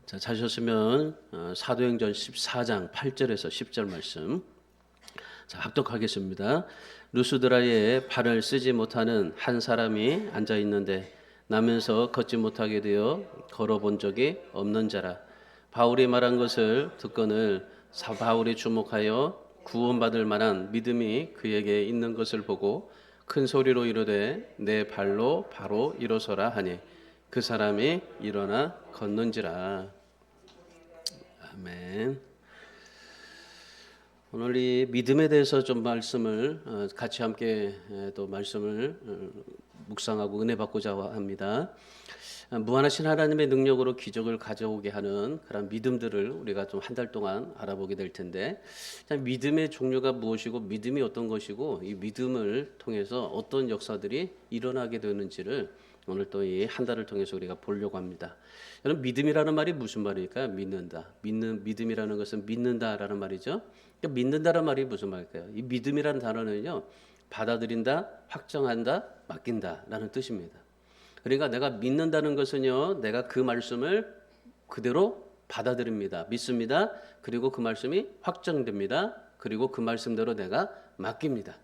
자, 자셨으면 사도행전 14장 8절에서 10절 말씀 자, 합독하겠습니다. 루스드라에 발을 쓰지 못하는 한 사람이 앉아 있는데 나면서 걷지 못하게 되어 걸어본 적이 없는 자라. 바울이 말한 것을 듣거늘 바울이 주목하여 구원받을 만한 믿음이 그에게 있는 것을 보고 큰 소리로 이르되 내 발로 바로 일어서라 하니 그 사람이 일어나 걷는지라. 아멘. 오늘 이 믿음에 대해서 좀 말씀을 같이 함께 또 말씀을 묵상하고 은혜 받고자 합니다. 무한하신 하나님의 능력으로 기적을 가져오게 하는 그런 믿음들을 우리가 좀 한 달 동안 알아보게 될 텐데, 믿음의 종류가 무엇이고 믿음이 어떤 것이고 이 믿음을 통해서 어떤 역사들이 일어나게 되는지를 오늘 또 이 한 달을 통해서 우리가 보려고 합니다. 여러분, 믿음이라는 말이 무슨 말일까요? 믿는다. 믿음이라는 것은 믿는다라는 말이죠. 그러니까 믿는다라는 말이 무슨 말일까요? 이 믿음이라는 단어는요, 받아들인다, 확정한다, 맡긴다라는 뜻입니다. 그러니까 내가 믿는다는 것은요, 내가 그 말씀을 그대로 받아들입니다. 믿습니다. 그리고 그 말씀이 확정됩니다. 그리고 그 말씀대로 내가 맡깁니다.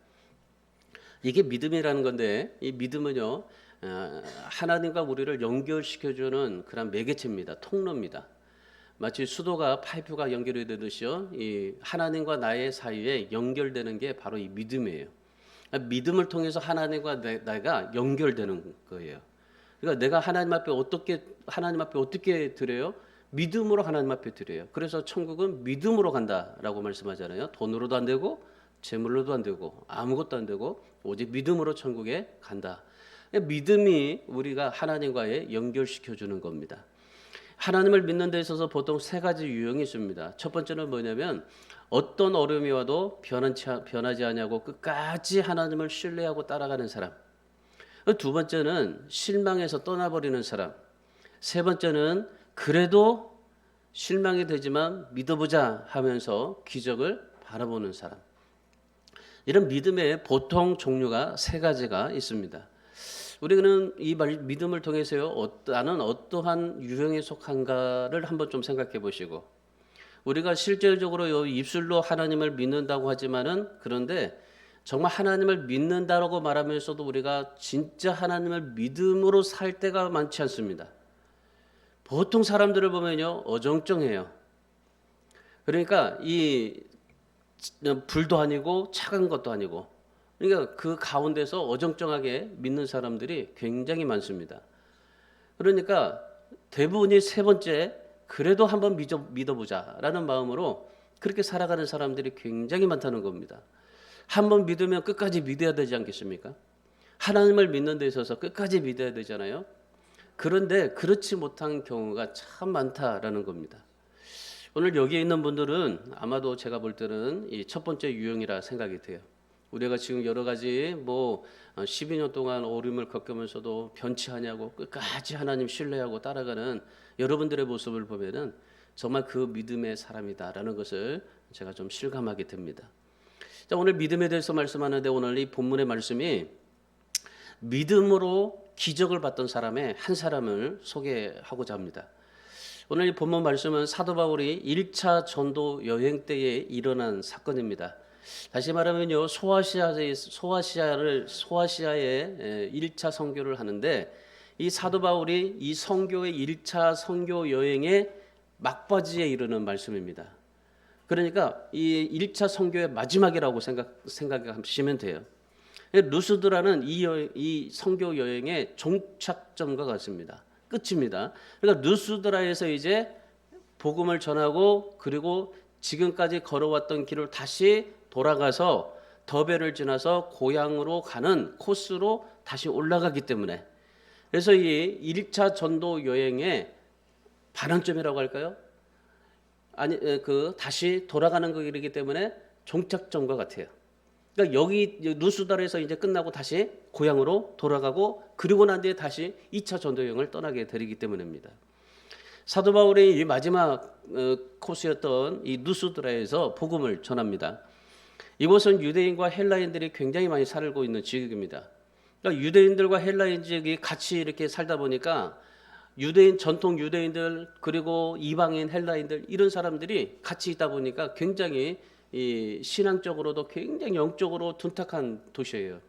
이게 믿음이라는 건데, 이 믿음은요, 하나님과 우리를 연결시켜주는 그런 매개체입니다. 통로입니다. 마치 수도가 파이프가 연결이 되듯이요, 이 하나님과 나의 사이에 연결되는 게 바로 이 믿음이에요. 믿음을 통해서 하나님과 내가 연결되는 거예요. 그러니까 내가 하나님 앞에 어떻게 드려요? 믿음으로 하나님 앞에 드려요. 그래서 천국은 믿음으로 간다라고 말씀하잖아요. 돈으로도 안 되고 재물로도 안 되고 아무것도 안 되고 오직 믿음으로 천국에 간다. 믿음이 우리가 하나님과의 연결시켜 주는 겁니다. 하나님을 믿는 데 있어서 보통 세 가지 유형이 있습니다. 첫 번째는 뭐냐면 어떤 어려움이 와도 변하지 않냐고 끝까지 하나님을 신뢰하고 따라가는 사람. 두 번째는 실망해서 떠나버리는 사람. 세 번째는 그래도 실망이 되지만 믿어보자 하면서 기적을 바라보는 사람. 이런 믿음의 보통 종류가 세 가지가 있습니다. 우리는 이 믿음을 통해서요, 나는 어떠한 유형에 속한가를 한번 좀 생각해 보시고, 우리가 실질적으로 입술로 하나님을 믿는다고 하지만은, 그런데 정말 하나님을 믿는다라고 말하면서도 우리가 진짜 하나님을 믿음으로 살 때가 많지 않습니다. 보통 사람들을 보면요, 어정쩡해요. 그러니까 이 불도 아니고 차가운 것도 아니고, 그러니까 그 가운데서 어정쩡하게 믿는 사람들이 굉장히 많습니다. 그러니까 대부분이 세 번째, 그래도 한번 믿어보자라는 마음으로 그렇게 살아가는 사람들이 굉장히 많다는 겁니다. 한번 믿으면 끝까지 믿어야 되지 않겠습니까? 하나님을 믿는 데 있어서 끝까지 믿어야 되잖아요. 그런데 그렇지 못한 경우가 참 많다라는 겁니다. 오늘 여기에 있는 분들은 아마도 제가 볼 때는 이 첫 번째 유형이라 생각이 돼요. 우리가 지금 여러 가지 12년 동안 어려움을 겪으면서도 변치 않냐고 끝까지 하나님 신뢰하고 따라가는 여러분들의 모습을 보면은 정말 그 믿음의 사람이다라는 것을 제가 좀 실감하게 됩니다. 자, 오늘 믿음에 대해서 말씀하는데 오늘 이 본문의 말씀이 믿음으로 기적을 봤던 사람의 한 사람을 소개하고자 합니다. 오늘 이 본문 말씀은 사도 바울이 1차 전도 여행 때에 일어난 사건입니다. 다시 말하면요, 소아시아에 1차 선교를 하는데 이 사도 바울이 이 선교의 1차 선교 여행의 막바지에 이르는 말씀입니다. 그러니까 이 1차 선교의 마지막이라고 생각하시면 돼요. 루스드라는 이 선교 여행의 종착점과 같습니다. 끝입니다. 그러니까 루스드라에서 이제 복음을 전하고 그리고 지금까지 걸어왔던 길을 다시 돌아가서 더베를 지나서 고향으로 가는 코스로 다시 올라가기 때문에, 그래서 이 1차 전도 여행의 반환점이라고 할까요? 아니, 다시 돌아가는 거이기 때문에 종착점과 같아요. 그러니까 여기 루스달에서 이제 끝나고 다시 고향으로 돌아가고 그리고 난 뒤에 다시 2차 전도 여행을 떠나게 되기 때문입니다. 사도 바울의 이 마지막 코스였던 이 루스드라에서 복음을 전합니다. 이곳은 유대인과 헬라인들이 굉장히 많이 살고 있는 지역입니다. 그러니까 유대인들과 헬라인 지역이 같이 이렇게 살다 보니까 유대인 전통 유대인들 그리고 이방인 헬라인들 이런 사람들이 같이 있다 보니까 굉장히 이 신앙적으로도 굉장히 영적으로 둔탁한 도시예요.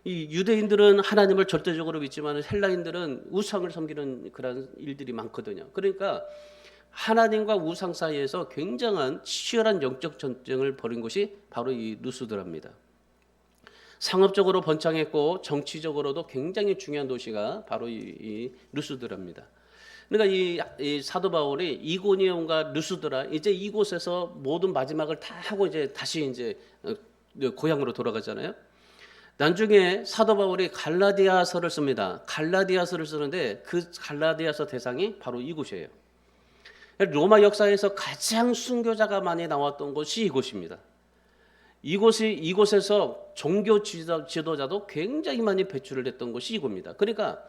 이 유대인들은 하나님을 절대적으로 믿지만 헬라인들은 우상을 섬기는 그런 일들이 많거든요. 그러니까 하나님과 우상 사이에서 굉장한 치열한 영적 전쟁을 벌인 곳이 바로 이 루스드라입니다. 상업적으로 번창했고 정치적으로도 굉장히 중요한 도시가 바로 이 루스드라입니다. 그러니까 이 사도 바울이 이고니온과 루스드라 이제 이곳에서 모든 마지막을 다 하고 이제 다시 이제 고향으로 돌아가잖아요. 나중에 사도 바울이 갈라디아서를 씁니다. 갈라디아서를 쓰는데 그 갈라디아서 대상이 바로 이곳이에요. 로마 역사에서 가장 순교자가 많이 나왔던 곳이 이곳입니다. 이곳에서 종교 지도자도 굉장히 많이 배출을 했던 곳이 이곳입니다. 그러니까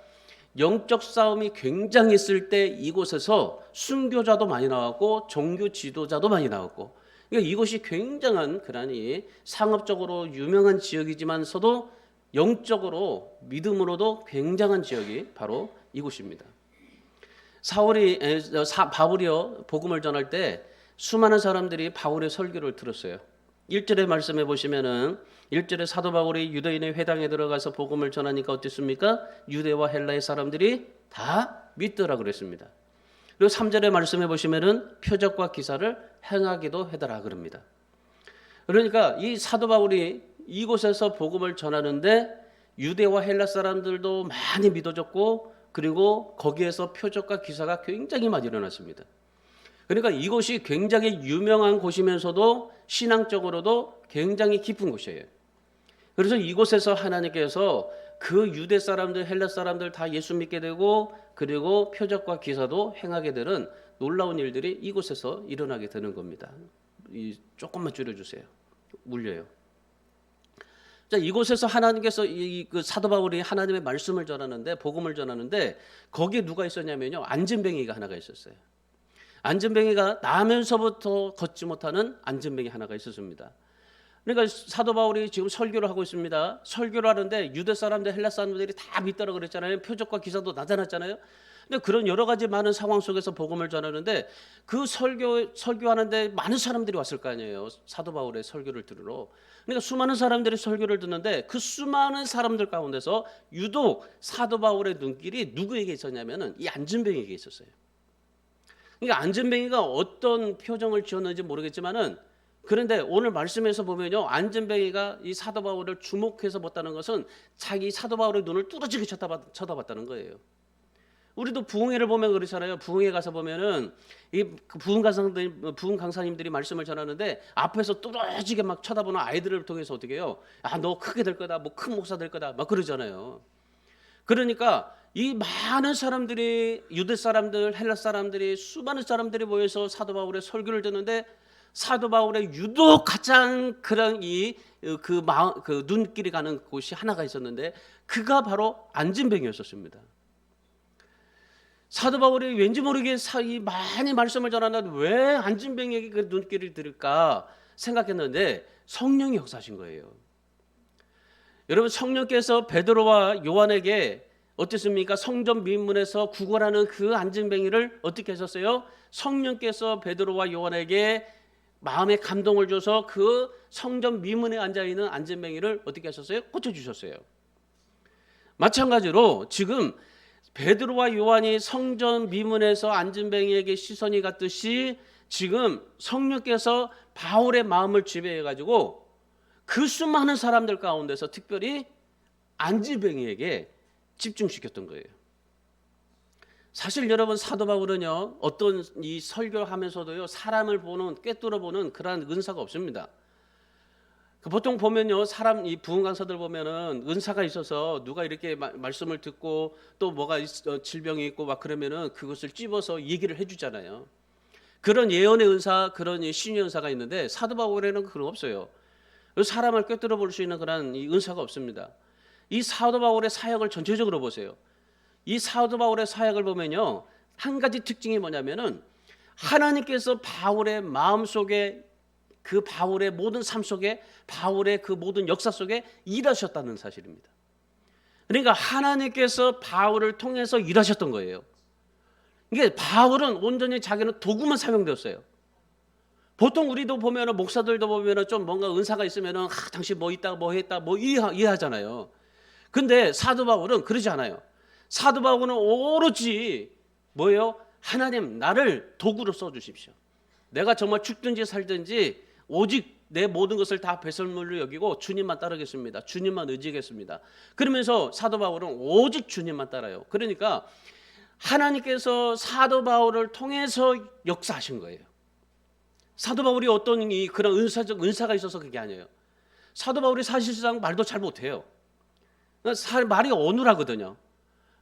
영적 싸움이 굉장했을 때 이곳에서 순교자도 많이 나왔고 종교 지도자도 많이 나왔고, 그러니까 이곳이 굉장한 그러니 상업적으로 유명한 지역이지만서도 영적으로 믿음으로도 굉장한 지역이 바로 이곳입니다. 바울이요 복음을 전할 때 수많은 사람들이 바울의 설교를 들었어요. 1절의 말씀해 보시면은 1절에 사도 바울이 유대인의 회당에 들어가서 복음을 전하니까 어땠습니까? 유대와 헬라의 사람들이 다 믿더라 그랬습니다. 그리고 3절의 말씀해 보시면은 표적과 기사를 행하기도 하더라 그럽니다. 그러니까 이 사도 바울이 이곳에서 복음을 전하는데 유대와 헬라 사람들도 많이 믿어졌고, 그리고 거기에서 표적과 기사가 굉장히 많이 일어났습니다. 그러니까 이곳이 굉장히 유명한 곳이면서도 신앙적으로도 굉장히 깊은 곳이에요. 그래서 이곳에서 하나님께서 그 유대 사람들, 헬라 사람들 다 예수 믿게 되고, 그리고 표적과 기사도 행하게 되는 놀라운 일들이 이곳에서 일어나게 되는 겁니다. 조금만 줄여주세요. 물려요. 자, 이곳에서 하나님께서 그 사도 바울이 하나님의 말씀을 전하는데, 복음을 전하는데, 거기에 누가 있었냐면요, 안진뱅이가 하나가 있었어요. 안진뱅이가 나면서부터 걷지 못하는 안진뱅이 하나가 있었습니다. 그러니까 사도 바울이 지금 설교를 하고 있습니다. 설교를 하는데 유대 사람들, 헬라 사람들이 다 믿더라 그랬잖아요. 표적과 기사도 나타났잖아요. 근데 그런 여러 가지 많은 상황 속에서 복음을 전하는데, 그 설교하는데 많은 사람들이 왔을 거 아니에요. 사도 바울의 설교를 들으러. 그러니까 수많은 사람들이 설교를 듣는데, 그 수많은 사람들 가운데서 유독 사도 바울의 눈길이 누구에게 있었냐면은 이 안진뱅이에게 있었어요. 그러니까 안진뱅이가 어떤 표정을 지었는지 모르겠지만은, 그런데 오늘 말씀에서 보면요, 안진뱅이가 이 사도 바울을 주목해서 봤다는 것은 자기 사도 바울의 눈을 뚫어지게 쳐다봤다는 거예요. 우리도 부흥회를 보면 그렇잖아요. 부흥회 가서 보면은 이 부흥 강사님들이 말씀을 전하는데 앞에서 뚫어지게 막 쳐다보는 아이들을 통해서 어떻게 해요? 아, 너 크게 될 거다, 뭐 큰 목사 될 거다, 막 그러잖아요. 그러니까 이 많은 사람들이, 유대 사람들, 헬라 사람들이, 수많은 사람들이 모여서 사도 바울의 설교를 듣는데, 사도 바울의 유독 가장 그런 그 눈길이 가는 곳이 하나가 있었는데, 그가 바로 안진뱅이였었습니다. 사도 바울이 왠지 모르게 많이 말씀을 전하는데 왜 안진뱅이에게 그 눈길을 들을까 생각했는데, 성령이 역사하신 거예요. 여러분, 성령께서 베드로와 요한에게 어땠습니까? 성전 미문에서 구걸하는 그 안진뱅이를 어떻게 하셨어요? 성령께서 베드로와 요한에게 마음의 감동을 줘서 그 성전 미문에 앉아있는 안진뱅이를 어떻게 하셨어요? 고쳐주셨어요. 마찬가지로 지금 베드로와 요한이 성전 미문에서 안진뱅이에게 시선이 갔듯이, 지금 성령께서 바울의 마음을 지배해가지고 그 수많은 사람들 가운데서 특별히 안진뱅이에게 집중시켰던 거예요. 사실 여러분, 사도 바울은요, 어떤 이 설교하면서도요, 사람을 보는, 꿰뚫어 보는 그러한 은사가 없습니다. 보통 보면요, 이 부흥 강사들 보면은 은사가 있어서 누가 이렇게 말씀을 듣고 또 뭐가 질병이 있고 막 그러면은 그것을 찝어서 얘기를 해주잖아요. 그런 예언의 은사, 그런 신의 은사가 있는데, 사도 바울에는 그런 거 없어요. 사람을 꿰뚫어 볼 수 있는 그런 이 은사가 없습니다. 이 사도 바울의 사역을 전체적으로 보세요. 이 사도 바울의 사역을 보면요, 한 가지 특징이 뭐냐면은 하나님께서 바울의 마음 속에, 그 바울의 모든 삶 속에, 바울의 그 모든 역사 속에 일하셨다는 사실입니다. 그러니까 하나님께서 바울을 통해서 일하셨던 거예요. 이게 바울은 온전히 자기는 도구만 사용되었어요. 보통 우리도 보면은 목사들도 보면은 좀 뭔가 은사가 있으면은 당신 뭐 있다 뭐 했다 뭐 이해하잖아요. 근데 사도 바울은 그러지 않아요. 사도 바울은 오로지 뭐예요? 하나님 나를 도구로 써 주십시오. 내가 정말 죽든지 살든지 오직 내 모든 것을 다 배설물로 여기고 주님만 따르겠습니다. 주님만 의지하겠습니다. 그러면서 사도 바울은 오직 주님만 따라요. 그러니까 하나님께서 사도 바울을 통해서 역사하신 거예요. 사도 바울이 어떤 그런 은사가 있어서 그게 아니에요. 사도 바울이 사실상 말도 잘 못해요. 말이 어눌하거든요.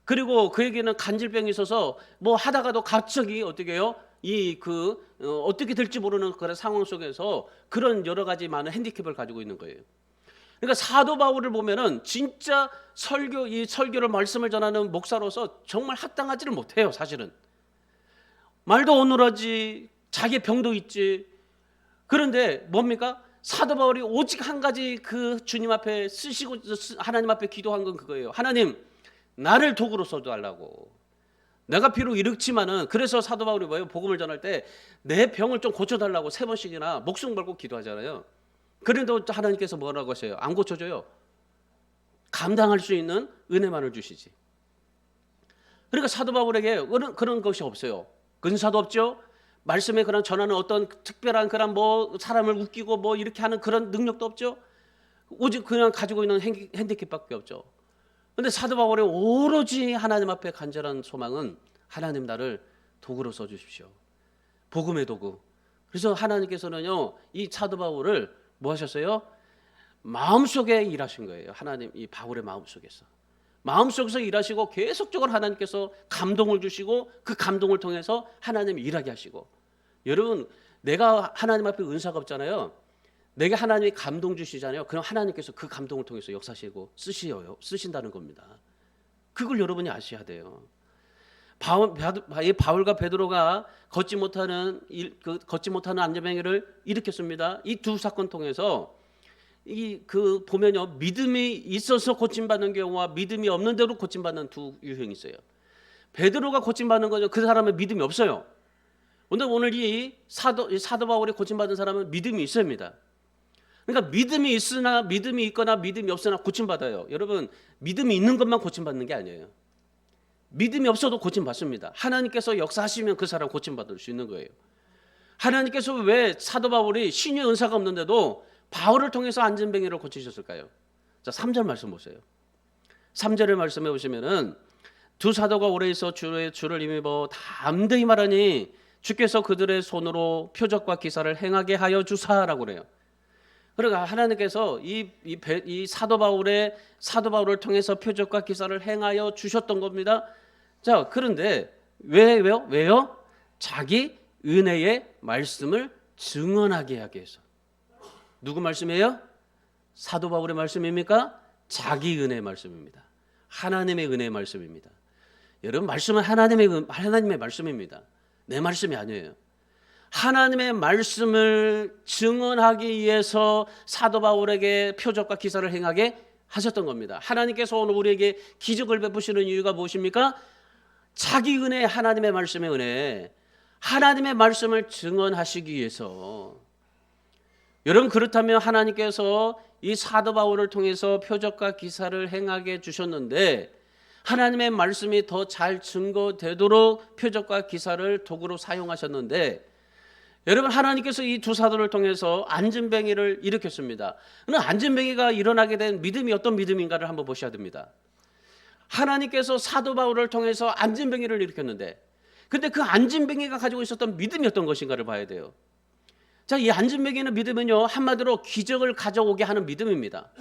그리고 그에게는 간질병이 있어서 뭐 하다가도 갑자기 어떻게 해요? 어떻게 될지 모르는 그런 상황 속에서 그런 여러 가지 많은 핸디캡을 가지고 있는 거예요. 그러니까 사도 바울을 보면은 진짜 이 설교를 말씀을 전하는 목사로서 정말 합당하지를 못해요, 사실은. 말도 어눌하지, 자기의 병도 있지. 그런데 뭡니까? 사도 바울이 오직 한 가지 그 주님 앞에 쓰시고 하나님 앞에 기도한 건 그거예요. 하나님, 나를 도구로 써달라고. 내가 비록 이렇지만은 그래서 사도 바울이 뭐예요? 복음을 전할 때 내 병을 좀 고쳐달라고 3번씩이나 목숨 걸고 기도하잖아요. 그런데 하나님께서 뭐라고 하세요? 안 고쳐줘요. 감당할 수 있는 은혜만을 주시지. 그러니까 사도 바울에게 그런 것이 없어요. 근사도 없죠. 말씀에 그런 전하는 어떤 특별한 그런 뭐 사람을 웃기고 뭐 이렇게 하는 그런 능력도 없죠. 오직 그냥 가지고 있는 핸디캡밖에 없죠. 그런데 사도 바울의 오로지 하나님 앞에 간절한 소망은 하나님 나를 도구로 써주십시오. 복음의 도구. 그래서 하나님께서는요 이 사도 바울을 뭐 하셨어요? 마음속에 일하신 거예요. 하나님 이 바울의 마음속에서. 마음속에서 일하시고 계속적으로 하나님께서 감동을 주시고 그 감동을 통해서 하나님이 일하게 하시고. 여러분 내가 하나님 앞에 은사가 없잖아요. 내게 하나님이 감동 주시잖아요. 그럼 하나님께서 그 감동을 통해서 역사하시고 쓰신다는 겁니다. 그걸 여러분이 아셔야 돼요. 바울과 베드로가 걷지 못하는 안전병이를 일으켰습니다. 이 두 사건 통해서 보면요 믿음이 있어서 고침받는 경우와 믿음이 없는 대로 고침받는 두 유형이 있어요. 베드로가 고침받는 거죠. 그 사람은 믿음이 없어요. 오늘 이 사도 바울이 고침받은 사람은 믿음이 있습니다. 그러니까 믿음이 있거나 믿음이 없으나 고침받아요. 여러분 믿음이 있는 것만 고침받는 게 아니에요. 믿음이 없어도 고침받습니다. 하나님께서 역사하시면 그 사람 고침받을 수 있는 거예요. 하나님께서 왜 사도 바울이 신의 은사가 없는데도 바울을 통해서 안전병이를 고치셨을까요? 자, 3절 말씀 보세요. 3절의 말씀에 보시면은 두 사도가 오래 있어 주를 힘입어 담대히 말하니 주께서 그들의 손으로 표적과 기사를 행하게 하여 주사라고 그래요. 그러니까 하나님께서 이 사도 바울을 통해서 표적과 기사를 행하여 주셨던 겁니다. 자, 그런데 왜요? 자기 은혜의 말씀을 증언하게 하기 위해서. 누구 말씀이에요? 사도 바울의 말씀입니까? 자기 은혜의 말씀입니다. 하나님의 은혜의 말씀입니다. 여러분 말씀은 하나님의 말씀입니다. 내 말씀이 아니에요. 하나님의 말씀을 증언하기 위해서 사도 바울에게 표적과 기사를 행하게 하셨던 겁니다. 하나님께서 오늘 우리에게 기적을 베푸시는 이유가 무엇입니까? 자기 은혜, 하나님의 말씀의 은혜, 하나님의 말씀을 증언하시기 위해서. 여러분 그렇다면 하나님께서 이 사도 바울을 통해서 표적과 기사를 행하게 주셨는데 하나님의 말씀이 더 잘 증거되도록 표적과 기사를 도구로 사용하셨는데 여러분 하나님께서 이 두 사도를 통해서 안전병이를 일으켰습니다. 그럼 안전병이가 일어나게 된 믿음이 어떤 믿음인가를 한번 보셔야 됩니다. 하나님께서 사도 바울을 통해서 안전병이를 일으켰는데 근데 그 안전병이가 가지고 있었던 믿음이 어떤 것인가를 봐야 돼요. 자, 이 안전병이는 믿음은요 한마디로 기적을 가져오게 하는 믿음입니다.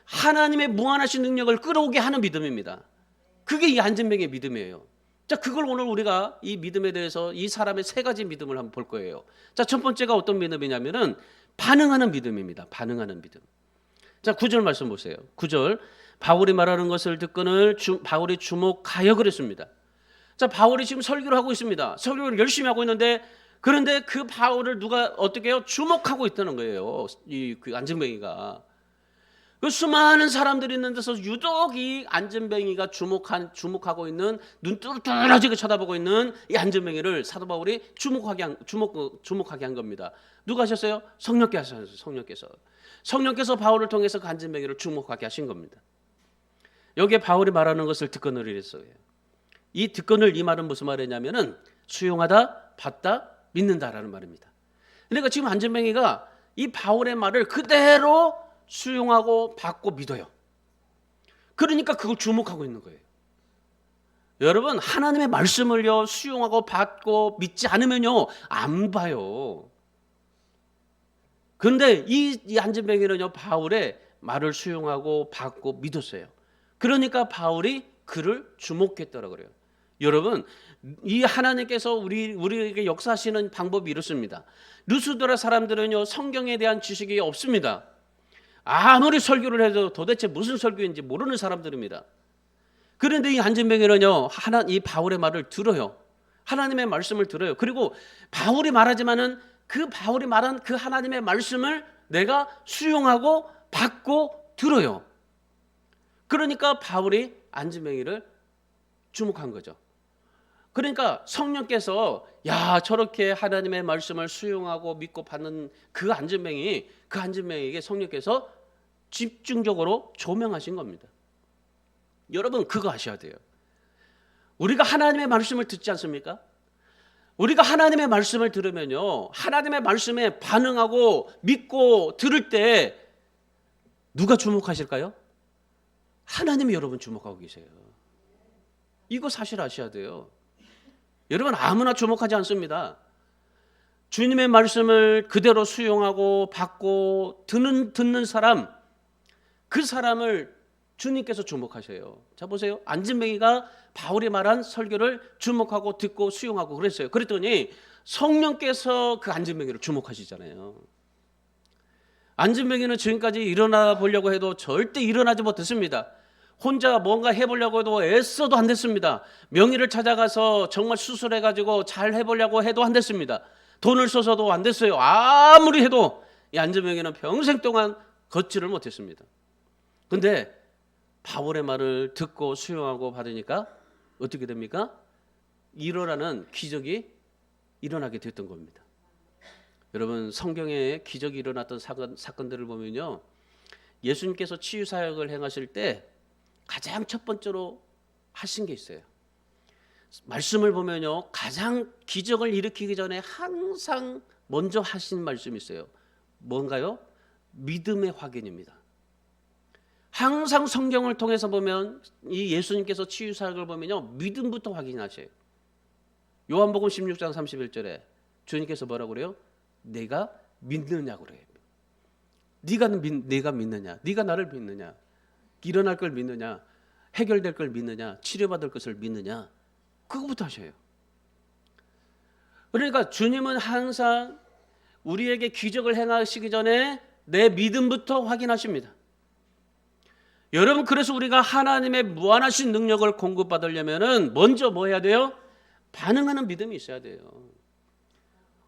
하나님의 무한하신 능력을 끌어오게 하는 믿음입니다. 그게 이 안전병의 믿음이에요. 자, 그걸 오늘 우리가 이 믿음에 대해서 이 사람의 세 가지 믿음을 한번 볼 거예요. 자, 첫 번째가 어떤 믿음이냐면은 반응하는 믿음입니다. 반응하는 믿음. 자, 9절 말씀 보세요. 9절. 바울이 말하는 것을 듣고는 바울이 주목하여 그랬습니다. 자, 바울이 지금 설교를 하고 있습니다. 설교를 열심히 하고 있는데 그런데 그 바울을 누가 어떻게 해요? 주목하고 있다는 거예요. 그 안전병이가. 그 수많은 사람들이 있는 데서 유독 이 안전뱅이가 주목하고 있는, 눈 뚫뚫하게 쳐다보고 있는 이 안전뱅이를 사도 바울이 주목하게 한 겁니다. 누가 하셨어요? 성령께서 하셨어요. 성령께서 바울을 통해서 그 안전뱅이를 주목하게 하신 겁니다. 여기에 바울이 말하는 것을 득건을 이랬어요. 이 득건을, 이 말은 무슨 말이냐면은 수용하다, 받다, 믿는다라는 말입니다. 그러니까 지금 안전뱅이가 이 바울의 말을 그대로 수용하고 받고 믿어요. 그러니까 그걸 주목하고 있는 거예요. 여러분, 하나님의 말씀을요 수용하고 받고 믿지 않으면요 안 봐요. 그런데 이 안전뱅이는요 바울의 말을 수용하고 받고 믿었어요. 그러니까 바울이 그를 주목했더라 그래요. 여러분, 이 하나님께서 우리에게 역사하시는 방법이 이렇습니다. 루스드라 사람들은요 성경에 대한 지식이 없습니다. 아무리 설교를 해도 도대체 무슨 설교인지 모르는 사람들입니다. 그런데 이 안전뱅이는요 이 바울의 말을 들어요. 하나님의 말씀을 들어요. 그리고 바울이 말하지만은 그 바울이 말한 그 하나님의 말씀을 내가 수용하고 받고 들어요. 그러니까 바울이 안전뱅이를 주목한 거죠. 그러니까 성령께서 저렇게 하나님의 말씀을 수용하고 믿고 받는 그 안전뱅이에게 성령께서 집중적으로 조명하신 겁니다. 여러분, 그거 아셔야 돼요. 우리가 하나님의 말씀을 듣지 않습니까? 우리가 하나님의 말씀을 들으면요 하나님의 말씀에 반응하고 믿고 들을 때 누가 주목하실까요? 하나님이 여러분 주목하고 계세요. 이거 사실 아셔야 돼요. 여러분, 아무나 주목하지 않습니다. 주님의 말씀을 그대로 수용하고 받고 듣는 사람, 그 사람을 주님께서 주목하셔요. 자, 보세요. 안전뱅이가 바울이 말한 설교를 주목하고 듣고 수용하고 그랬어요. 그랬더니 성령께서 그 안전뱅이를 주목하시잖아요. 안전뱅이는 지금까지 일어나 보려고 해도 절대 일어나지 못했습니다. 혼자 뭔가 해보려고 해도 애써도 안 됐습니다. 명의를 찾아가서 정말 수술해가지고 잘 해보려고 해도 안 됐습니다. 돈을 써서도 안 됐어요. 아무리 해도 이 안전뱅이는 평생 동안 걷지를 못했습니다. 근데 바울의 말을 듣고 수용하고 받으니까 어떻게 됩니까? 일어나는 기적이 일어나게 됐던 겁니다. 여러분, 성경에 기적이 일어났던 사건들을 보면요 예수님께서 치유사역을 행하실 때 가장 첫 번째로 하신 게 있어요. 말씀을 보면요 가장 기적을 일으키기 전에 항상 먼저 하신 말씀이 있어요. 뭔가요? 믿음의 확인입니다. 항상 성경을 통해서 보면 이 예수님께서 치유사역을 보면요 믿음부터 확인하셔요. 요한복음 16장 31절에 주님께서 뭐라고 그래요? 내가 믿느냐고 그래요. 네가 믿느냐? 네가 나를 믿느냐? 일어날 걸 믿느냐? 해결될 걸 믿느냐? 치료받을 것을 믿느냐? 그거부터 하셔요. 그러니까 주님은 항상 우리에게 기적을 행하시기 전에 내 믿음부터 확인하십니다. 여러분, 그래서 우리가 하나님의 무한하신 능력을 공급받으려면 먼저 뭐 해야 돼요? 반응하는 믿음이 있어야 돼요.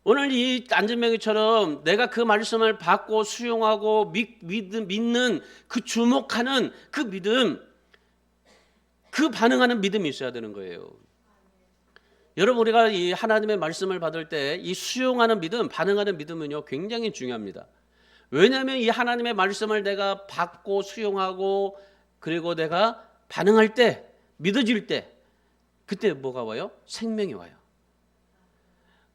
오늘 이 안전뱅이처럼 내가 그 말씀을 받고 수용하고 믿는 그 주목하는 그 믿음, 그 반응하는 믿음이 있어야 되는 거예요. 여러분, 우리가 이 하나님의 말씀을 받을 때 이 수용하는 믿음, 반응하는 믿음은요 굉장히 중요합니다. 왜냐하면 이 하나님의 말씀을 내가 받고 수용하고 그리고 내가 반응할 때, 믿어질 때, 그때 뭐가 와요? 생명이 와요.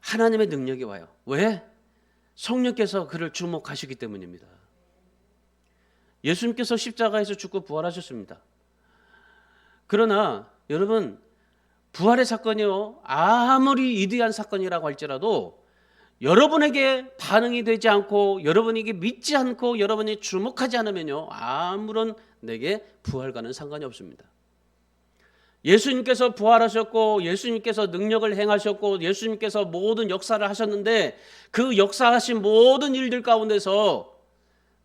하나님의 능력이 와요. 왜? 성령께서 그를 주목하시기 때문입니다. 예수님께서 십자가에서 죽고 부활하셨습니다. 그러나 여러분, 부활의 사건이요 아무리 위대한 사건이라고 할지라도 여러분에게 반응이 되지 않고 여러분에게 믿지 않고 여러분이 주목하지 않으면요 아무런 내게 부활과는 상관이 없습니다. 예수님께서 부활하셨고 예수님께서 능력을 행하셨고 예수님께서 모든 역사를 하셨는데 그 역사하신 모든 일들 가운데서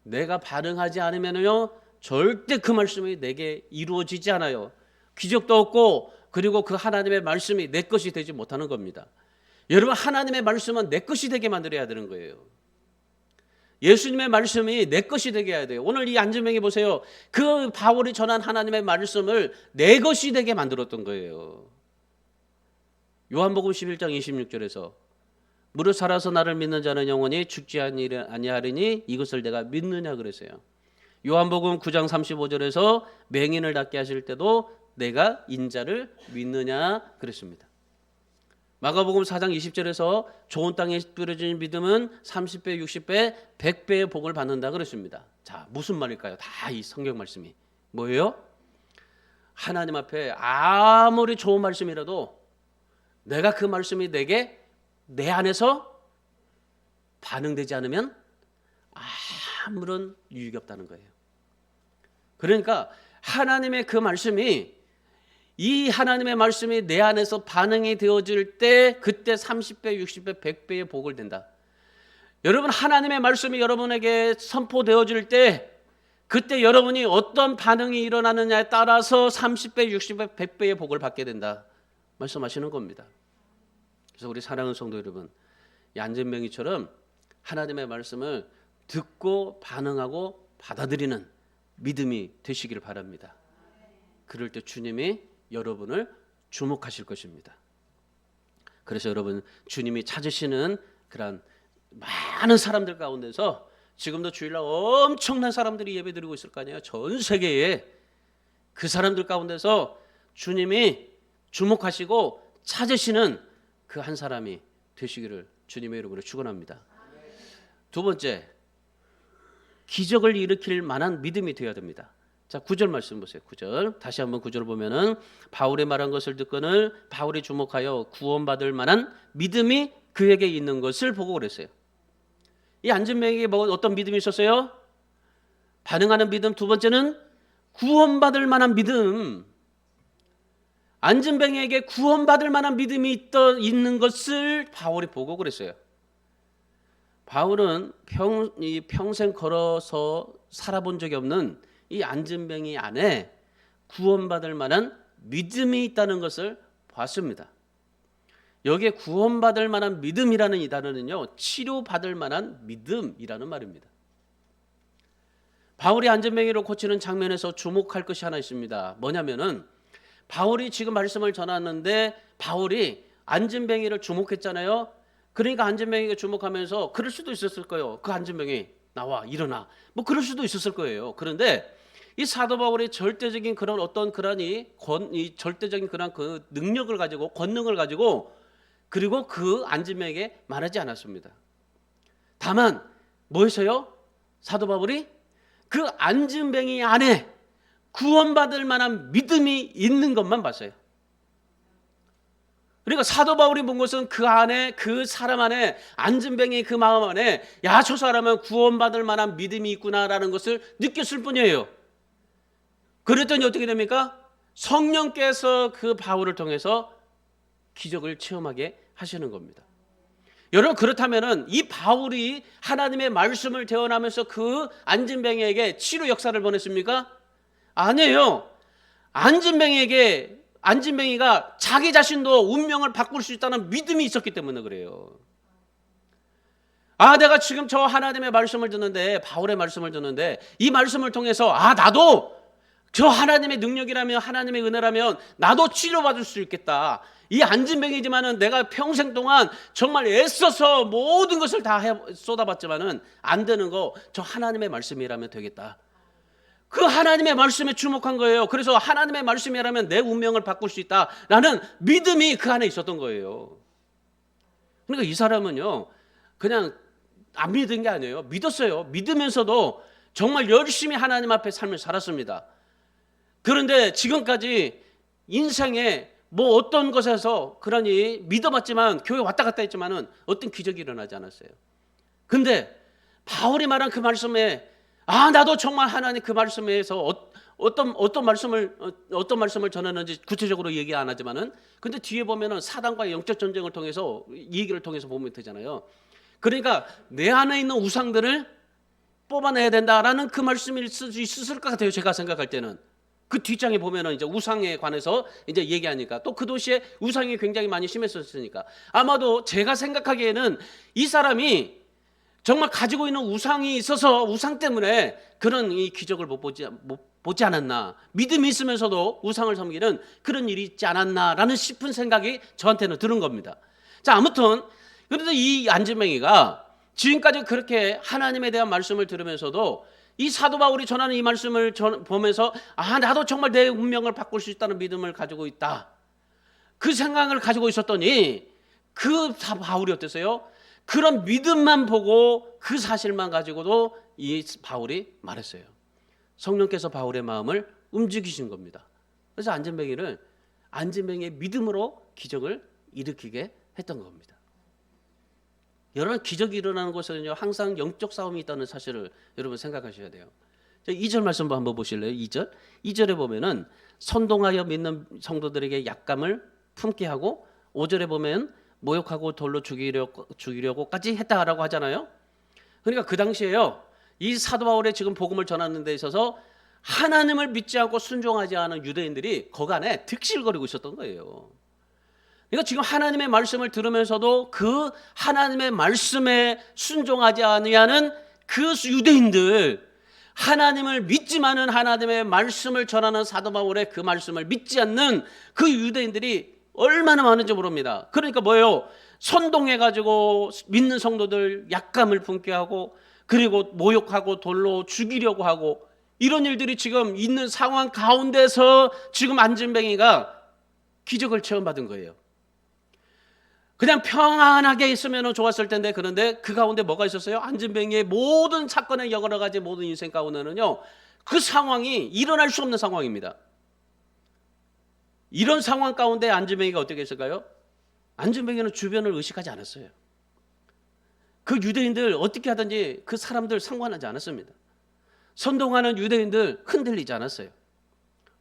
내가 반응하지 않으면요 절대 그 말씀이 내게 이루어지지 않아요. 기적도 없고 그리고 그 하나님의 말씀이 내 것이 되지 못하는 겁니다. 여러분, 하나님의 말씀은 내 것이 되게 만들어야 되는 거예요. 예수님의 말씀이 내 것이 되게 해야 돼요. 오늘 이 안진뱅이 보세요. 그 바울이 전한 하나님의 말씀을 내 것이 되게 만들었던 거예요. 요한복음 11장 26절에서 무릇 살아서 나를 믿는 자는 영원히 죽지 아니하리니 이것을 내가 믿느냐 그랬어요. 요한복음 9장 35절에서 맹인을 낫게 하실 때도 내가 인자를 믿느냐 그랬습니다. 마가복음 4장 20절에서 좋은 땅에 뿌려진 믿음은 30배, 60배, 100배의 복을 받는다 그랬습니다. 자, 무슨 말일까요? 다 이 성경 말씀이 뭐예요? 하나님 앞에 아무리 좋은 말씀이라도 내가 그 말씀이 내게 내 안에서 반응되지 않으면 아무런 유익이 없다는 거예요. 그러니까 하나님의 그 말씀이, 이 하나님의 말씀이 내 안에서 반응이 되어질 때 그때 30배, 60배, 100배의 복을 된다. 여러분, 하나님의 말씀이 여러분에게 선포되어질 때 그때 여러분이 어떤 반응이 일어나느냐에 따라서 30배, 60배, 100배의 복을 받게 된다 말씀하시는 겁니다. 그래서 우리 사랑하는 성도 여러분, 이 안진뱅이처럼 하나님의 말씀을 듣고 반응하고 받아들이는 믿음이 되시기를 바랍니다. 그럴 때 주님이 여러분을 주목하실 것입니다. 그래서 여러분, 주님이 찾으시는 그런 많은 사람들 가운데서 지금도 주일날 엄청난 사람들이 예배드리고 있을 거 아니에요. 전 세계에 그 사람들 가운데서 주님이 주목하시고 찾으시는 그 한 사람이 되시기를 주님의 이름으로 축원합니다. 두 번째, 기적을 일으킬 만한 믿음이 되어야 됩니다. 자, 9절 말씀 보세요. 9절. 다시 한번 9절 보면은 바울의 말한 것을 듣고는 바울이 주목하여 구원받을 만한 믿음이 그에게 있는 것을 보고 그랬어요. 이 안진뱅이에게 어떤 믿음이 있었어요? 반응하는 믿음. 두 번째는 구원받을 만한 믿음. 안진뱅이에게 구원받을 만한 믿음이 있는 것을 바울이 보고 그랬어요. 바울은 평생 걸어서 살아본 적이 없는 이 안진뱅이 안에 구원받을 만한 믿음이 있다는 것을 봤습니다. 여기에 구원받을 만한 믿음이라는 이 단어는요, 치료받을 만한 믿음이라는 말입니다. 바울이 안진뱅이를 고치는 장면에서 주목할 것이 하나 있습니다. 뭐냐면은 바울이 지금 말씀을 전하는데 바울이 안진뱅이를 주목했잖아요. 그러니까 안진뱅이가 주목하면서 그럴 수도 있었을 거예요. 그 안진뱅이 나와 일어나 뭐 그럴 수도 있었을 거예요. 그런데 이 사도 바울이 절대적인 그런 어떤 이 절대적인 그런 그 능력을 가지고 권능을 가지고 그리고 그 안진뱅이에게 말하지 않았습니다. 다만 뭐였어요? 사도 바울이 그 안진뱅이 안에 구원받을 만한 믿음이 있는 것만 봤어요. 그러니까 사도 바울이 본 것은 그 안에, 그 사람 안에, 안진뱅이 그 마음 안에 야, 저 사람은 구원받을 만한 믿음이 있구나라는 것을 느꼈을 뿐이에요. 그랬더니 어떻게 됩니까? 성령께서 그 바울을 통해서 기적을 체험하게 하시는 겁니다. 여러분, 그렇다면은 이 바울이 하나님의 말씀을 대언하면서 그 안진뱅이에게 치료 역사를 보냈습니까? 아니에요. 안진뱅이가 자기 자신도 운명을 바꿀 수 있다는 믿음이 있었기 때문에 그래요. 내가 지금 저 하나님의 말씀을 듣는데, 바울의 말씀을 듣는데 이 말씀을 통해서 나도 저 하나님의 능력이라면, 하나님의 은혜라면 나도 치료받을 수 있겠다. 이 안진뱅이지만은 내가 평생 동안 정말 애써서 모든 것을 다 쏟아봤지만은 안 되는 거 저 하나님의 말씀이라면 되겠다. 그 하나님의 말씀에 주목한 거예요. 그래서 하나님의 말씀이라면 내 운명을 바꿀 수 있다라는 믿음이 그 안에 있었던 거예요. 그러니까 이 사람은요, 그냥 안 믿은 게 아니에요. 믿었어요. 믿으면서도 정말 열심히 하나님 앞에 삶을 살았습니다. 그런데 지금까지 인생에 뭐 어떤 것에서 그러니 믿어봤지만, 교회 왔다 갔다 했지만은 어떤 기적이 일어나지 않았어요. 근데 바울이 말한 그 말씀에 나도 정말 하나님 그 말씀에서 어떤 말씀을 전하는지 구체적으로 얘기 안 하지만은, 근데 뒤에 보면은 사단과의 영적 전쟁을 통해서 얘기를 통해서 보면 되잖아요. 그러니까 내 안에 있는 우상들을 뽑아내야 된다라는 그 말씀이 있을 것 같아요. 제가 생각할 때는 그 뒷장에 보면은 이제 우상에 관해서 이제 얘기하니까, 또 그 도시에 우상이 굉장히 많이 심했었으니까 아마도 제가 생각하기에는 이 사람이 정말 가지고 있는 우상이 있어서 우상 때문에 그런 이 기적을 못 보지 않았나. 믿음이 있으면서도 우상을 섬기는 그런 일이 있지 않았나라는 싶은 생각이 저한테는 드는 겁니다. 자, 아무튼 그런데 이 안진뱅이가 지금까지 그렇게 하나님에 대한 말씀을 들으면서도 이 사도 바울이 전하는 이 말씀을 보면서 나도 정말 내 운명을 바꿀 수 있다는 믿음을 가지고 있다. 그 생각을 가지고 있었더니 그 바울이 어땠어요? 그런 믿음만 보고 그 사실만 가지고도 이 바울이 말했어요. 성령께서 바울의 마음을 움직이신 겁니다. 그래서 안진뱅이의 믿음으로 기적을 일으키게 했던 겁니다. 여러분, 기적이 일어나는 곳에는요 항상 영적 싸움이 있다는 사실을 여러분 생각하셔야 돼요. 2절 말씀 한번 보실래요? 2절에 보면은 선동하여 믿는 성도들에게 약감을 품게 하고, 5절에 보면 모욕하고 돌로 죽이려고까지 했다라고 하잖아요. 그러니까 그 당시에요 이 사도 바울의 지금 복음을 전하는 데 있어서 하나님을 믿지 않고 순종하지 않은 유대인들이 거간에 득실거리고 있었던 거예요. 그러니까 지금 하나님의 말씀을 들으면서도 그 하나님의 말씀에 순종하지 아니하는 그 유대인들, 하나님을 믿지만은 하나님의 말씀을 전하는 사도 바울의 그 말씀을 믿지 않는 그 유대인들이 얼마나 많은지 모릅니다. 그러니까 뭐예요? 선동해가지고 믿는 성도들 약감을 품게 하고, 그리고 모욕하고 돌로 죽이려고 하고, 이런 일들이 지금 있는 상황 가운데서 지금 안진뱅이가 기적을 체험받은 거예요. 그냥 평안하게 있으면 좋았을 텐데, 그런데 그 가운데 뭐가 있었어요? 안진뱅이의 모든 사건의 여러 가지 모든 인생 가운데는요 그 상황이 일어날 수 없는 상황입니다. 이런 상황 가운데 안진뱅이가 어떻게 했을까요? 안진뱅이는 주변을 의식하지 않았어요. 그 유대인들 어떻게 하든지 그 사람들 상관하지 않았습니다. 선동하는 유대인들 흔들리지 않았어요.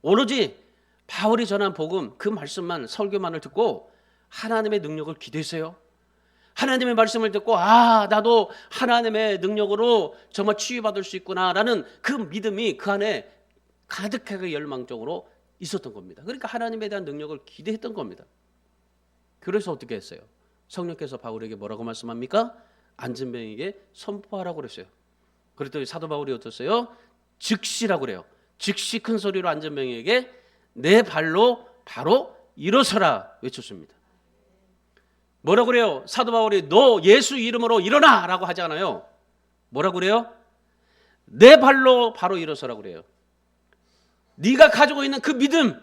오로지 바울이 전한 복음, 그 말씀만, 설교만을 듣고 하나님의 능력을 기대했어요. 하나님의 말씀을 듣고 나도 하나님의 능력으로 정말 치유받을 수 있구나라는 그 믿음이 그 안에 가득하게 열망적으로 있었던 겁니다. 그러니까 하나님에 대한 능력을 기대했던 겁니다. 그래서 어떻게 했어요? 성령께서 바울에게 뭐라고 말씀합니까? 안진뱅이에게 선포하라고 그랬어요. 그랬더니 사도 바울이 어땠어요? 즉시라고 그래요. 즉시 큰 소리로 안진뱅이에게 내 발로 바로 일어서라 외쳤습니다. 뭐라고 그래요? 사도 바울이 너 예수 이름으로 일어나 라고 하잖아요. 뭐라고 그래요? 내 발로 바로 일어서라고 그래요. 네가 가지고 있는 그 믿음,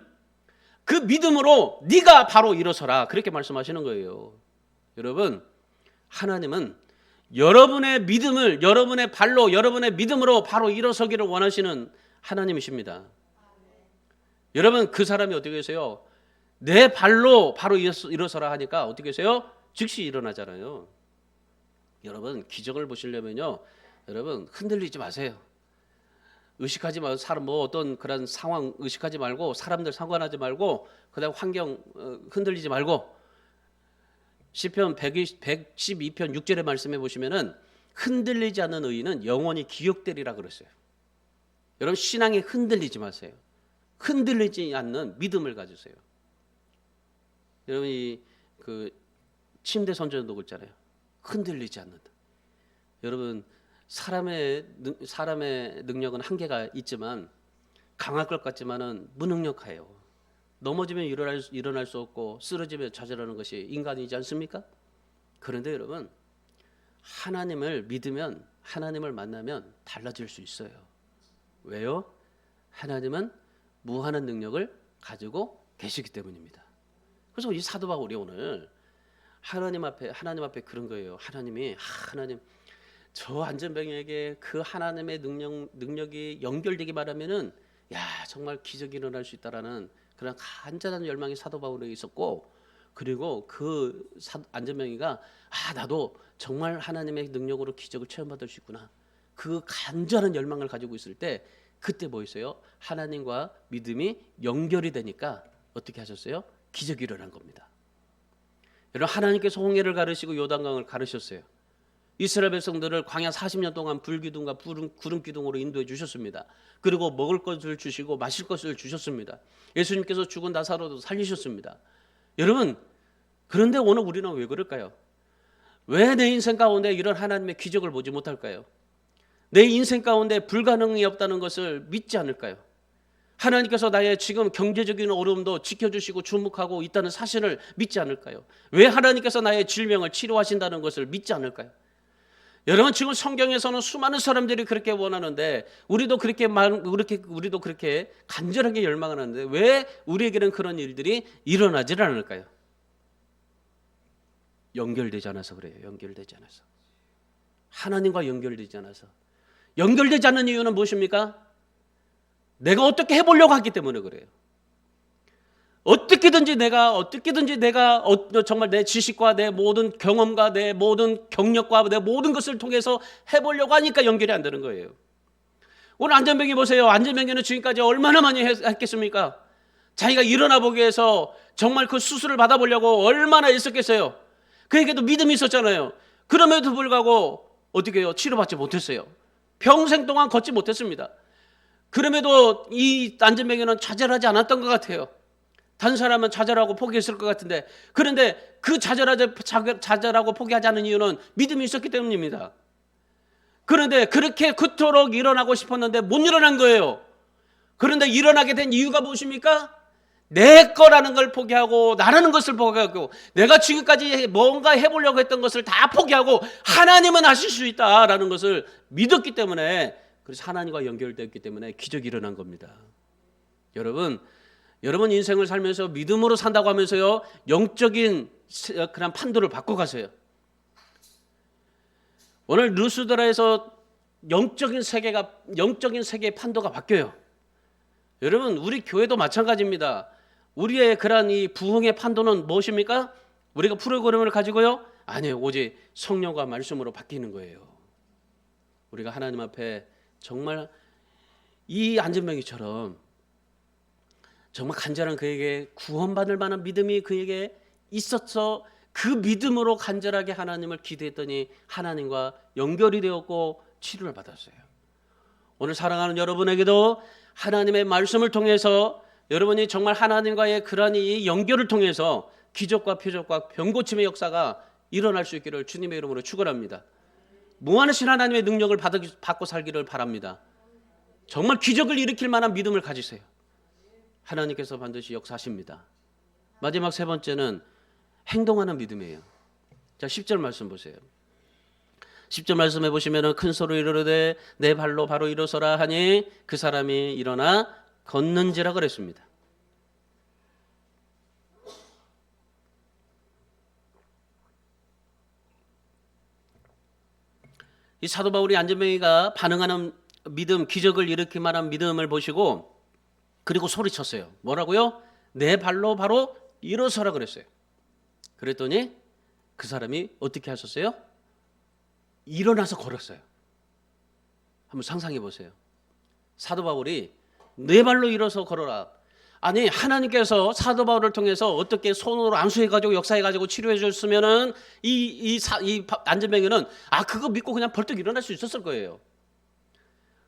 그 믿음으로 네가 바로 일어서라, 그렇게 말씀하시는 거예요. 여러분, 하나님은 여러분의 믿음을 여러분의 발로, 여러분의 믿음으로 바로 일어서기를 원하시는 하나님이십니다. 여러분, 그 사람이 어떻게 하세요? 내 발로 바로 일어서라 하니까 어떻게 하세요? 즉시 일어나잖아요. 여러분, 기적을 보시려면요 여러분 흔들리지 마세요. 의식하지 말고, 사람 어떤 그런 상황 의식하지 말고, 사람들 상관하지 말고, 그다음 환경 흔들리지 말고. 시편 112편 6절의 말씀해 보시면은 흔들리지 않는 의인은 영원히 기억되리라 그랬어요. 여러분, 신앙에 흔들리지 마세요. 흔들리지 않는 믿음을 가지세요. 여러분이 그 침대 선전도 있잖아요. 흔들리지 않는다. 여러분, 사람의 능력은 한계가 있지만 강할 것 같지만은 무능력해요. 넘어지면 일어날 수 없고 쓰러지면 좌절하는 것이 인간이지 않습니까? 그런데 여러분, 하나님을 믿으면, 하나님을 만나면 달라질 수 있어요. 왜요? 하나님은 무한한 능력을 가지고 계시기 때문입니다. 그래서 이 사도 바울이 오늘 하나님 앞에 그런 거예요. 하나님, 저 안진뱅이에게 그 하나님의 능력이 연결되기만 하면은 정말 기적이 일어날 수 있다라는 그런 간절한 열망이 사도 바울에게 있었고, 그리고 그 안진뱅이가 나도 정말 하나님의 능력으로 기적을 체험받을 수 있구나, 그 간절한 열망을 가지고 있을 때, 그때 뭐 있어요? 하나님과 믿음이 연결이 되니까 어떻게 하셨어요? 기적이 일어난 겁니다. 여러분, 하나님께서 홍해를 가르시고 요단강을 가르셨어요. 이스라엘 백성들을 광야 40년 동안 불기둥과 구름 기둥으로 인도해 주셨습니다. 그리고 먹을 것을 주시고 마실 것을 주셨습니다. 예수님께서 죽은 나사로도 살리셨습니다. 여러분, 그런데 오늘 우리는 왜 그럴까요? 왜 내 인생 가운데 이런 하나님의 기적을 보지 못할까요? 내 인생 가운데 불가능이 없다는 것을 믿지 않을까요? 하나님께서 나의 지금 경제적인 어려움도 지켜주시고 주목하고 있다는 사실을 믿지 않을까요? 왜 하나님께서 나의 질병을 치료하신다는 것을 믿지 않을까요? 여러분, 지금 성경에서는 수많은 사람들이 그렇게 원하는데 우리도 그렇게 간절하게 열망하는데 왜 우리에게는 그런 일들이 일어나질 않을까요? 연결되지 않아서 그래요. 연결되지 않아서. 하나님과 연결되지 않아서. 연결되지 않는 이유는 무엇입니까? 내가 어떻게 해보려고 하기 때문에 그래요. 어떻게든지 내가 정말 내 지식과 내 모든 경험과 내 모든 경력과 내 모든 것을 통해서 해보려고 하니까 연결이 안 되는 거예요. 오늘 안전병이 보세요. 안전병이는 지금까지 얼마나 많이 했겠습니까? 자기가 일어나 보기 위해서 정말 그 수술을 받아보려고 얼마나 애썼겠어요. 그에게도 믿음이 있었잖아요. 그럼에도 불구하고 어떻게 해요? 치료받지 못했어요. 평생 동안 걷지 못했습니다. 그럼에도 이 안전병에는 좌절하지 않았던 것 같아요. 다른 사람은 좌절하고 포기했을 것 같은데, 그런데 그 좌절하고 포기하지 않은 이유는 믿음이 있었기 때문입니다. 그런데 그렇게 그토록 일어나고 싶었는데 못 일어난 거예요. 그런데 일어나게 된 이유가 무엇입니까? 내 거라는 걸 포기하고 나라는 것을 포기하고 내가 지금까지 뭔가 해보려고 했던 것을 다 포기하고 하나님은 하실 수 있다라는 것을 믿었기 때문에, 그래서 하나님과 연결되었기 때문에 기적이 일어난 겁니다. 여러분 인생을 살면서 믿음으로 산다고 하면서요, 영적인 그런 판도를 바꿔가세요. 오늘 루스드라에서 영적인 세계의 판도가 바뀌어요. 여러분, 우리 교회도 마찬가지입니다. 우리의 그러한 이 부흥의 판도는 무엇입니까? 우리가 프로그램을 가지고요? 아니에요. 오직 성령과 말씀으로 바뀌는 거예요. 우리가 하나님 앞에 정말 이 안전병이처럼 정말 간절한 그에게 구원받을 만한 믿음이 그에게 있었어. 그 믿음으로 간절하게 하나님을 기도했더니 하나님과 연결이 되었고 치료를 받았어요. 오늘 사랑하는 여러분에게도 하나님의 말씀을 통해서 여러분이 정말 하나님과의 그러한 이 연결을 통해서 기적과 표적과 병고침의 역사가 일어날 수 있기를 주님의 이름으로 축원합니다. 무한하신 하나님의 능력을 받고 살기를 바랍니다. 정말 기적을 일으킬 만한 믿음을 가지세요. 하나님께서 반드시 역사하십니다. 마지막 세 번째는 행동하는 믿음이에요. 자, 10절 말씀 보세요. 10절 말씀해 보시면 큰 소리로 이르되 내 발로 바로 일어서라 하니 그 사람이 일어나 걷는지라 그랬습니다. 이 사도 바울이 안전병이가 반응하는 믿음, 기적을 일으킬 만한 믿음을 보시고 그리고 소리쳤어요. 뭐라고요? 내 발로 바로 일어서라 그랬어요. 그랬더니 그 사람이 어떻게 하셨어요? 일어나서 걸었어요. 한번 상상해 보세요. 사도 바울이 내 발로 일어서 걸어라. 아니, 하나님께서 사도 바울을 통해서 어떻게 손으로 안수해가지고 역사해가지고 치료해 줬으면은 이 안전병이는 그거 믿고 그냥 벌떡 일어날 수 있었을 거예요.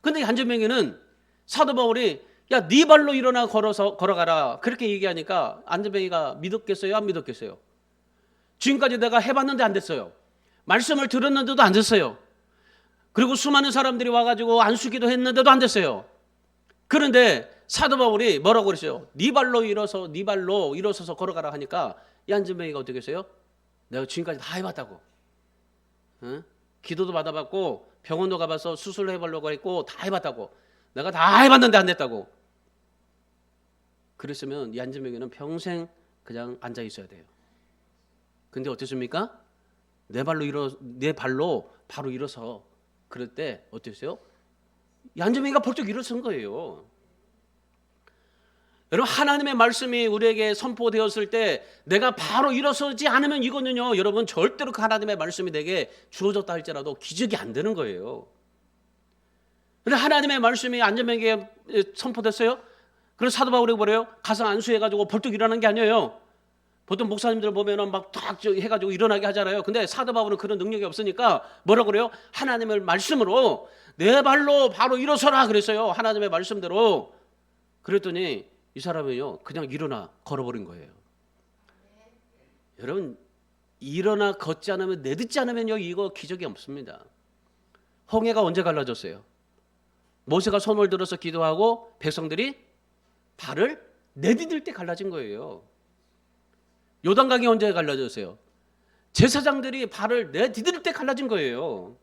근데 이 안전병이는 사도 바울이 야, 네 발로 일어나 걸어가라 그렇게 얘기하니까 안전병이가 믿었겠어요? 안 믿었겠어요? 지금까지 내가 해봤는데 안 됐어요. 말씀을 들었는데도 안 됐어요. 그리고 수많은 사람들이 와가지고 안수기도 했는데도 안 됐어요. 그런데 사도 바울이 뭐라고 그랬어요? 네 발로 일어서서 걸어가라 하니까 이 안전병이가 어떻게 했어요? 내가 지금까지 다 해봤다고. 응? 기도도 받아봤고 병원도 가봐서 수술을 해보려고 했고 다 해봤다고. 내가 다 해봤는데 안 됐다고. 그랬으면 이 안전병이는 평생 그냥 앉아 있어야 돼요. 근데 어땠습니까? 내 발로 바로 일어서 그럴 때 어땠어요? 이 안전병이가 벌떡 일어선 거예요. 여러분, 하나님의 말씀이 우리에게 선포되었을 때 내가 바로 일어서지 않으면 이거는요, 여러분 절대로 그 하나님의 말씀이 내게 주어졌다 할지라도 기적이 안 되는 거예요. 그런데 하나님의 말씀이 안전병에게 선포됐어요. 그래서 사도 바울이 뭐래요? 가서 안수해가지고 벌떡 일어나는 게 아니에요. 보통 목사님들 보면은 막 탁 해가지고 일어나게 하잖아요. 근데 사도 바울은 그런 능력이 없으니까 뭐라고 그래요? 하나님의 말씀으로 내 발로 바로 일어서라 그랬어요. 하나님의 말씀대로. 그랬더니 이 사람은요, 그냥 일어나 걸어버린 거예요. 여러분, 일어나 걷지 않으면, 내딛지 않으면요, 이거 기적이 없습니다. 홍해가 언제 갈라졌어요? 모세가 손을 들어서 기도하고 백성들이 발을 내디딜 때 갈라진 거예요. 요단강이 언제 갈라졌어요? 제사장들이 발을 내디딜 때 갈라진 거예요.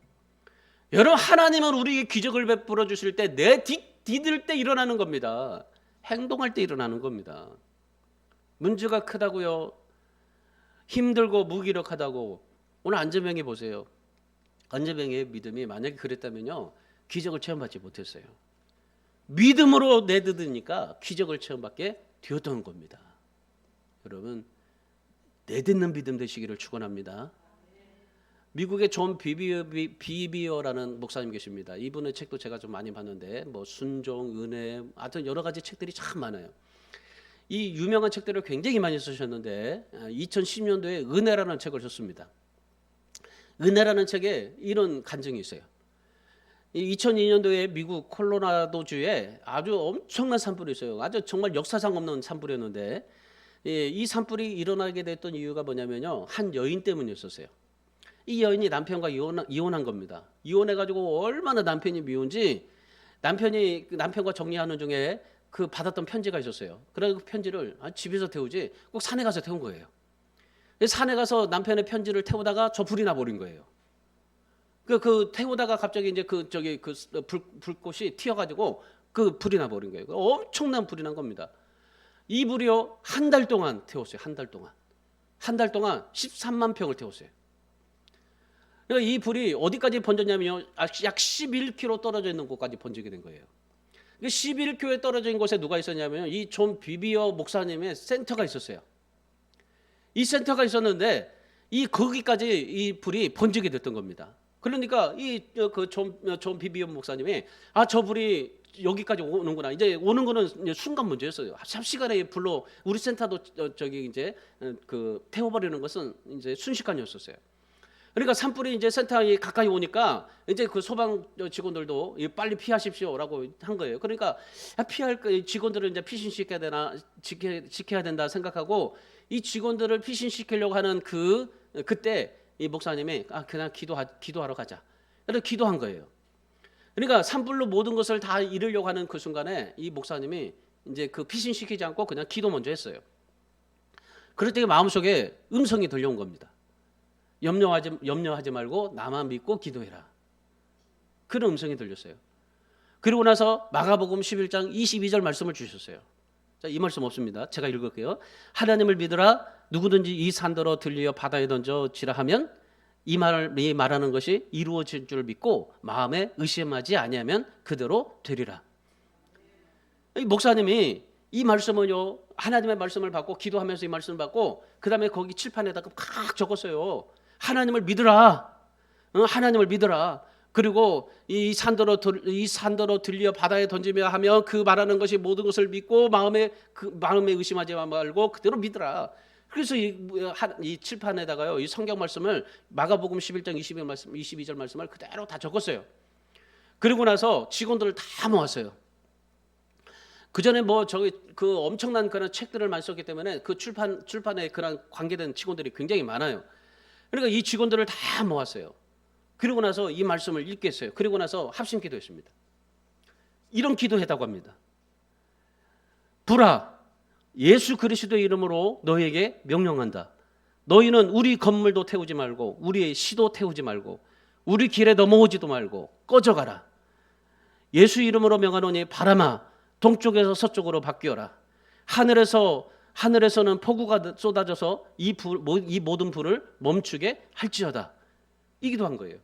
여러분, 하나님은 우리에게 기적을 베풀어 주실 때 내디딜 때 일어나는 겁니다. 행동할 때 일어나는 겁니다. 문제가 크다고요? 힘들고 무기력하다고? 오늘 안재명이 보세요. 안재명의 믿음이 만약에 그랬다면요, 기적을 체험받지 못했어요. 믿음으로 내딛으니까 기적을 체험받게 되었던 겁니다. 여러분, 내딛는 믿음 되시기를 축원합니다. 미국의 존 비비어라는 목사님 계십니다. 이분의 책도 제가 좀 많이 봤는데, 뭐 순종, 은혜, 하여튼 여러 가지 책들이 참 많아요. 이 유명한 책들을 굉장히 많이 쓰셨는데 2010년도에 은혜라는 책을 썼습니다. 은혜라는 책에 이런 간증이 있어요. 2002년도에 미국 콜로라도주에 아주 엄청난 산불이 있어요. 아주 정말 역사상 없는 산불이었는데, 이 산불이 일어나게 됐던 이유가 뭐냐면요, 한 여인 때문이었어요. 이 여인이 남편과 이혼한 겁니다. 이혼해가지고 얼마나 남편이 미운지, 남편과 정리하는 중에 그 받았던 편지가 있었어요. 그래서 그 편지를 집에서 태우지 꼭 산에 가서 태운 거예요. 산에 가서 남편의 편지를 태우다가 저 불이 나버린 거예요. 그 태우다가 갑자기 이제 불꽃이 튀어가지고 그 불이 나버린 거예요. 엄청난 불이 난 겁니다. 이 불이요, 한 달 동안 태웠어요. 한 달 동안 13만 평을 태웠어요. 그러니까 이 불이 어디까지 번졌냐면요, 약 11km 떨어져 있는 곳까지 번지게 된 거예요. 11km에 떨어진 곳에 누가 있었냐면 이 존 비비어 목사님의 센터가 있었어요. 이 센터가 있었는데 거기까지 이 불이 번지게 됐던 겁니다. 그러니까 존 비비어 목사님이 저 불이 여기까지 오는구나. 이제 오는 거는 순간 문제였어요. 삽시간에 불로 우리 센터도 이제 태워버리는 것은 이제 순식간이었었어요. 그러니까 산불이 이제 센터에 가까이 오니까 이제 그 소방 직원들도 빨리 피하십시오라고 한 거예요. 그러니까 피할 직원들을 이제 피신시켜야 되나, 지켜야 된다 생각하고 이 직원들을 피신시키려고 하는 그때 이 목사님이 그냥 기도하러 가자. 그래서 기도한 거예요. 그러니까 산불로 모든 것을 다 잃으려고 하는 그 순간에 이 목사님이 이제 피신시키지 않고 그냥 기도 먼저 했어요. 그럴 때 마음속에 음성이 들려온 겁니다. 염려하지 말고 나만 믿고 기도해라. 그런 음성이 들렸어요. 그리고 나서 마가복음 11장 22절 말씀을 주셨어요. 자, 이 말씀 없습니다. 제가 읽을게요. 하나님을 믿으라. 누구든지 이 산더러 들려 바다에 던져지라 하면 이 말하는 것이 이루어질 줄 믿고 마음에 의심하지 아니하면 그대로 되리라. 이 목사님이 이 말씀은요, 하나님의 말씀을 받고 기도하면서 이 말씀을 받고 그 다음에 거기 칠판에다가 칵 적었어요. 하나님을 믿으라. 하나님을 믿으라. 그리고 이 산더러 들려 바다에 던지며 하며 그 말하는 것이 모든 것을 믿고 마음에 의심하지 말고 그대로 믿으라. 그래서 이 칠판에다가요, 이 성경 말씀을 마가복음 11장 22절 말씀을 그대로 다 적었어요. 그리고 나서 직원들을 다 모았어요. 그 전에 그 엄청난 그런 책들을 많이 썼기 때문에 그 출판에 그런 관계된 직원들이 굉장히 많아요. 그러니까 이 직원들을 다 모았어요. 그리고 나서 이 말씀을 읽겠어요. 그리고 나서 합심 기도했습니다. 이런 기도했다고 합니다. 불아, 예수 그리스도의 이름으로 너희에게 명령한다. 너희는 우리 건물도 태우지 말고 우리의 시도 태우지 말고 우리 길에 넘어오지도 말고 꺼져가라. 예수 이름으로 명하노니 바람아 동쪽에서 서쪽으로 바뀌어라. 하늘에서는 폭우가 쏟아져서 이 모든 불을 멈추게 할지어다. 이 기도한 거예요.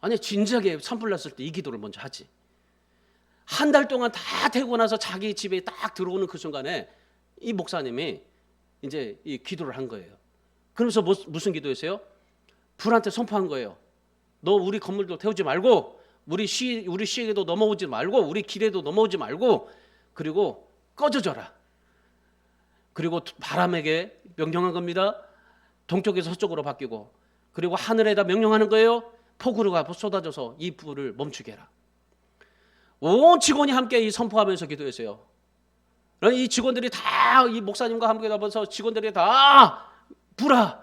아니, 진작에 산불 났을 때 이 기도를 먼저 하지. 한 달 동안 다 태우고 나서 자기 집에 딱 들어오는 그 순간에 이 목사님이 이제 이 기도를 한 거예요. 그러면서 무슨 기도했어요? 불한테 선포한 거예요. 너 우리 건물도 태우지 말고 우리 시에도 넘어오지 말고 우리 길에도 넘어오지 말고 그리고 꺼져져라. 그리고 바람에게 명령한 겁니다. 동쪽에서 서쪽으로 바뀌고 그리고 하늘에다 명령하는 거예요. 폭우가 쏟아져서 이 불을 멈추게 해라. 온 직원이 함께 이 선포하면서 기도했어요. 이 직원들이 다 이 목사님과 함께 나와서 직원들이 다 불아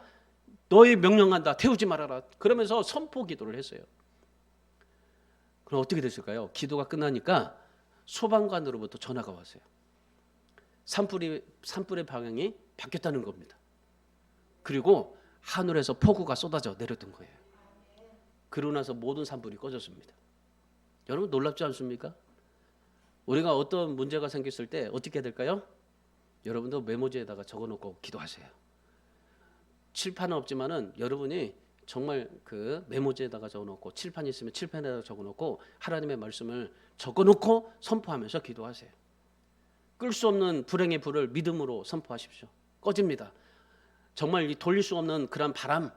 너희 명령한다. 태우지 말아라. 그러면서 선포 기도를 했어요. 그럼 어떻게 됐을까요? 기도가 끝나니까 소방관으로부터 전화가 왔어요. 산불의 방향이 바뀌었다는 겁니다. 그리고 하늘에서 폭우가 쏟아져 내렸던 거예요. 그러고 나서 모든 산불이 꺼졌습니다. 여러분 놀랍지 않습니까? 우리가 어떤 문제가 생겼을 때 어떻게 해야 될까요? 여러분도 메모지에다가 적어놓고 기도하세요. 칠판은 없지만은 여러분이 정말 그 메모지에다가 적어놓고, 칠판이 있으면 칠판에다가 적어놓고 하나님의 말씀을 적어놓고 선포하면서 기도하세요. 끌 수 없는 불행의 불을 믿음으로 선포하십시오. 꺼집니다. 정말 이 돌릴 수 없는 그런 바람,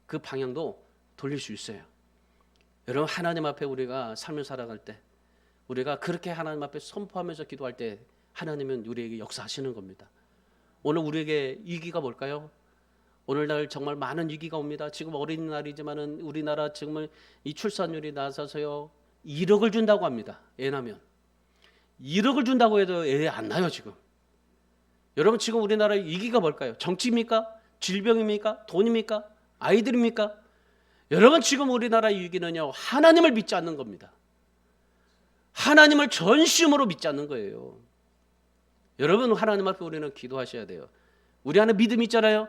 그 방향도 돌릴 수 있어요. 여러분 하나님 앞에 우리가 삶을 살아갈 때, 우리가 그렇게 하나님 앞에 선포하면서 기도할 때 하나님은 우리에게 역사하시는 겁니다. 오늘 우리에게 위기가 뭘까요? 오늘날 정말 많은 위기가 옵니다. 지금 어린이날이지만은 우리나라 정말 이 출산율이 낮아서요 1억을 준다고 합니다. 애 나면 1억을 준다고 해도 애 안 나요 지금. 여러분 지금 우리나라의 위기가 뭘까요? 정치입니까? 질병입니까? 돈입니까? 아이들입니까? 여러분 지금 우리나라의 위기는요 하나님을 믿지 않는 겁니다. 하나님을 전심으로 믿지 않는 거예요. 여러분 하나님 앞에 우리는 기도하셔야 돼요. 우리 안에 믿음이 있잖아요.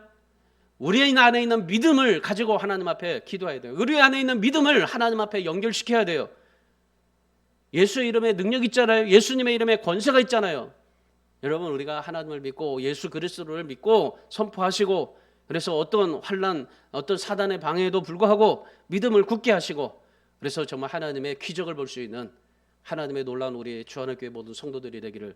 우리 안에 있는 믿음을 가지고 하나님 앞에 기도해야 돼요. 우리 안에 있는 믿음을 하나님 앞에 연결시켜야 돼요. 예수의 이름에 능력 있잖아요. 예수님의 이름에 권세가 있잖아요. 여러분 우리가 하나님을 믿고 예수 그리스도를 믿고 선포하시고, 그래서 어떤 환난, 어떤 사단의 방해에도 불구하고 믿음을 굳게 하시고, 그래서 정말 하나님의 기적을 볼 수 있는 하나님의 놀라운 우리 주안의 교회 모든 성도들이 되기를